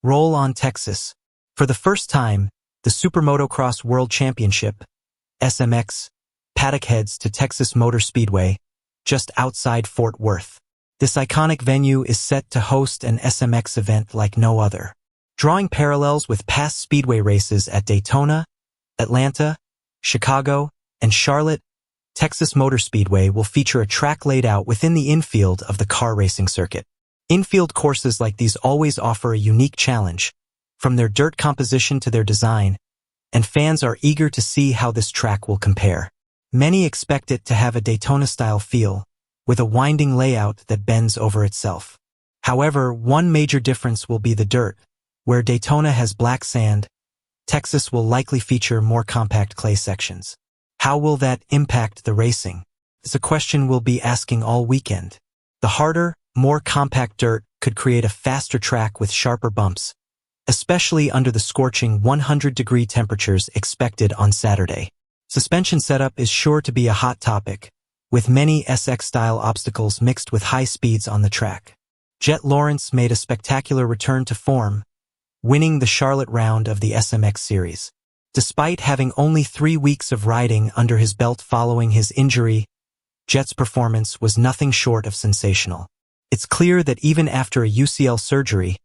Roll on Texas. For the first time, the Supermotocross World Championship, SMX, paddock heads to Texas Motor Speedway, just outside Fort Worth. This iconic venue is set to host an SMX event like no other. Drawing parallels with past Speedway races at Daytona, Atlanta, Chicago, and Charlotte, Texas Motor Speedway will feature a track laid out within the infield of the car racing circuit. Infield courses like these always offer a unique challenge, from their dirt composition to their design, and fans are eager to see how this track will compare. Many expect it to have a Daytona-style feel, with a winding layout that bends over itself. However, one major difference will be the dirt. Where Daytona has black sand, Texas will likely feature more compact clay sections. How will that impact the racing? It's a question we'll be asking all weekend. The harder, more compact dirt could create a faster track with sharper bumps, especially under the scorching 100-degree temperatures expected on Saturday. Suspension setup is sure to be a hot topic, with many SX-style obstacles mixed with high speeds on the track. Jet Lawrence made a spectacular return to form, winning the Charlotte round of the SMX series. Despite having only 3 weeks of riding under his belt following his injury, Jet's performance was nothing short of sensational. It's clear that even after a UCL surgery,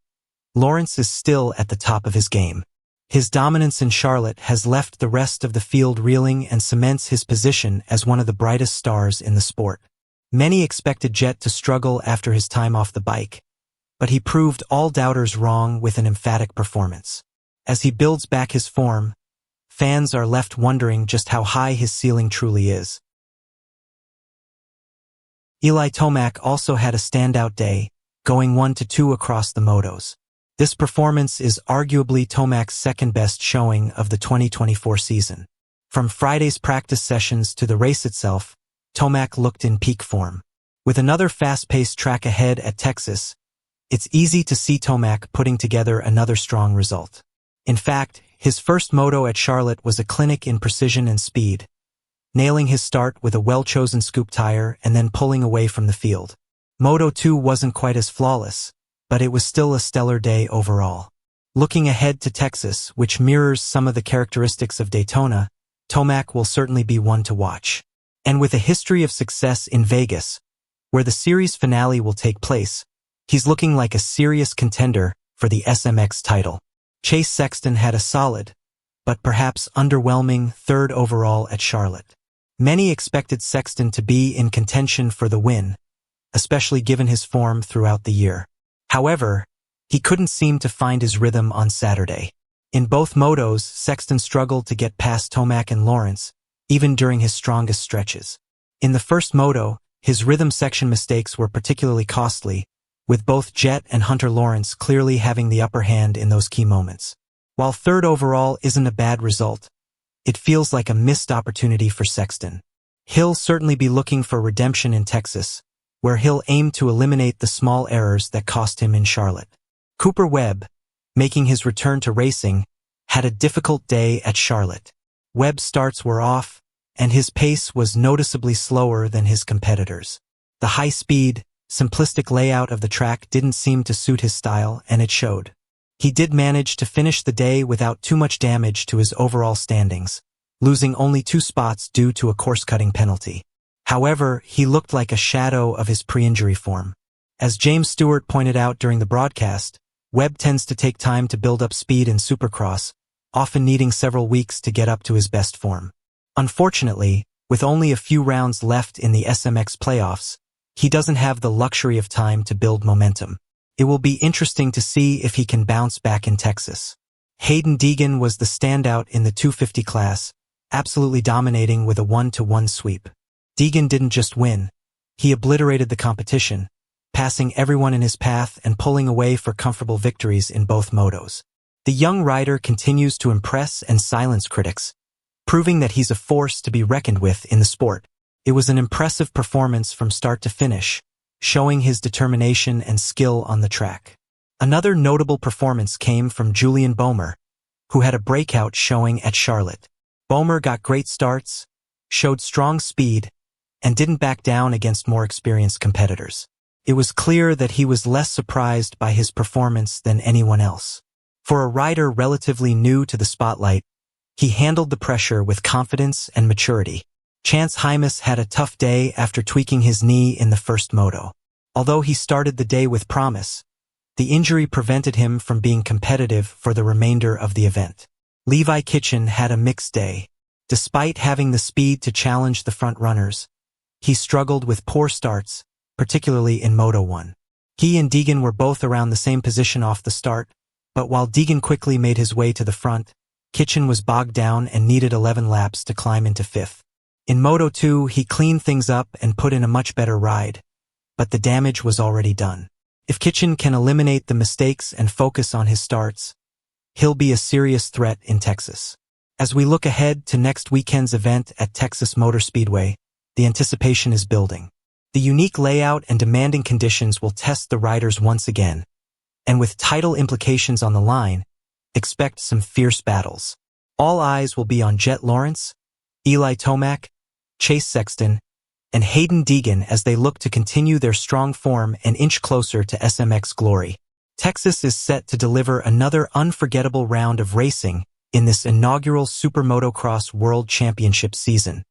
Lawrence is still at the top of his game. His dominance in Charlotte has left the rest of the field reeling and cements his position as one of the brightest stars in the sport. Many expected Jet to struggle after his time off the bike, but he proved all doubters wrong with an emphatic performance. As he builds back his form, fans are left wondering just how high his ceiling truly is. Eli Tomac also had a standout day, going 1-2 across the motos. This performance is arguably Tomac's second-best showing of the 2024 season. From Friday's practice sessions to the race itself, Tomac looked in peak form. With another fast-paced track ahead at Texas, it's easy to see Tomac putting together another strong result. In fact, his first moto at Charlotte was a clinic in precision and speed, nailing his start with a well-chosen scoop tire and then pulling away from the field. Moto 2 wasn't quite as flawless, but it was still a stellar day overall. Looking ahead to Texas, which mirrors some of the characteristics of Daytona, Tomac will certainly be one to watch. And with a history of success in Vegas, where the series finale will take place, he's looking like a serious contender for the SMX title. Chase Sexton had a solid, but perhaps underwhelming, third overall at Charlotte. Many expected Sexton to be in contention for the win, especially given his form throughout the year. However, he couldn't seem to find his rhythm on Saturday. In both motos, Sexton struggled to get past Tomac and Lawrence, even during his strongest stretches. In the first moto, his rhythm section mistakes were particularly costly, with both Jet and Hunter Lawrence clearly having the upper hand in those key moments. While third overall isn't a bad result, it feels like a missed opportunity for Sexton. He'll certainly be looking for redemption in Texas, where he'll aim to eliminate the small errors that cost him in Charlotte. Cooper Webb, making his return to racing, had a difficult day at Charlotte. Webb's starts were off, and his pace was noticeably slower than his competitors. The high-speed, simplistic layout of the track didn't seem to suit his style, and it showed. He did manage to finish the day without too much damage to his overall standings, losing only 2 spots due to a course-cutting penalty. However, he looked like a shadow of his pre-injury form. As James Stewart pointed out during the broadcast, Webb tends to take time to build up speed in Supercross, often needing several weeks to get up to his best form. Unfortunately, with only a few rounds left in the SMX playoffs, he doesn't have the luxury of time to build momentum. It will be interesting to see if he can bounce back in Texas. Hayden Deegan was the standout in the 250 class, absolutely dominating with a 1-1 sweep. Deegan didn't just win, he obliterated the competition, passing everyone in his path and pulling away for comfortable victories in both motos. The young rider continues to impress and silence critics, proving that he's a force to be reckoned with in the sport. It was an impressive performance from start to finish, showing his determination and skill on the track. Another notable performance came from Julian Boehmer, who had a breakout showing at Charlotte. Boehmer got great starts, showed strong speed, and didn't back down against more experienced competitors. It was clear that he was less surprised by his performance than anyone else. For a rider relatively new to the spotlight, he handled the pressure with confidence and maturity. Chance Hymas had a tough day after tweaking his knee in the first moto. Although he started the day with promise, the injury prevented him from being competitive for the remainder of the event. Levi Kitchen had a mixed day. Despite having the speed to challenge the front runners, he struggled with poor starts, particularly in Moto 1. He and Deegan were both around the same position off the start, but while Deegan quickly made his way to the front, Kitchen was bogged down and needed 11 laps to climb into 5th. In Moto 2, he cleaned things up and put in a much better ride, but the damage was already done. If Kitchen can eliminate the mistakes and focus on his starts, he'll be a serious threat in Texas. As we look ahead to next weekend's event at Texas Motor Speedway, the anticipation is building. The unique layout and demanding conditions will test the riders once again, and with title implications on the line, expect some fierce battles. All eyes will be on Jet Lawrence, Eli Tomac, Chase Sexton, and Hayden Deegan as they look to continue their strong form and inch closer to SMX glory. Texas is set to deliver another unforgettable round of racing in this inaugural Supermotocross World Championship season.